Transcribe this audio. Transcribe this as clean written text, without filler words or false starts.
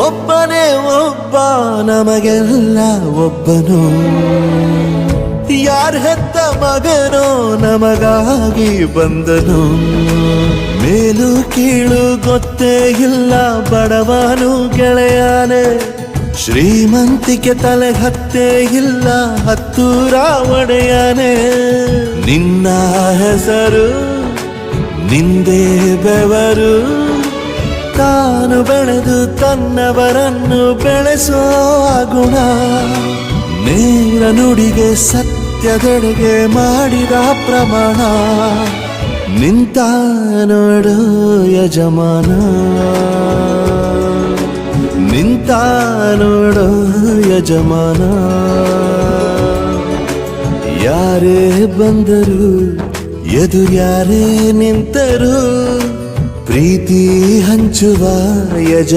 ಒಬ್ಬನೇ ಒಬ್ಬ ನಮಗೆಲ್ಲ ಒಬ್ಬನು, ಯಾರ ಹೆತ್ತ ಮಗನೋ ನಮಗಾಗಿ ಬಂದನು. ಮೇಲು ಕೀಳು ಗೊತ್ತೇ ಇಲ್ಲ ಬಡವನು ಗೆಳೆಯಾನೆ, ಶ್ರೀಮಂತಿಕೆ ತಲೆ ಹತ್ತೇ ಇಲ್ಲ ಹತ್ತೂರ ಒಡೆಯಾನೆ. ನಿನ್ನ ಹೆಸರು ನಿಂದೇ ಬೆವರು, ತಾನು ಬೆಳೆದು ತನ್ನವರನ್ನು ಬೆಳೆಸೋ ಗುಣ. ನೇರ ನುಡಿಗೆ ಸತ್ಯದೆಡೆಗೆ ಮಾಡಿದ ಪ್ರಮಾಣ. ನಿಂತ ನೋಡು ಯಜಮಾನ, ನಿಂತ ನೋಡು ಯಜಮಾನ. ಯಾರೇ ಬಂದರು ಎದುರ್ಯಾರೇ ನಿಂತರು, ಪ್ರೀತಿ ಹಂಚುವ ಯಜಮಾನ.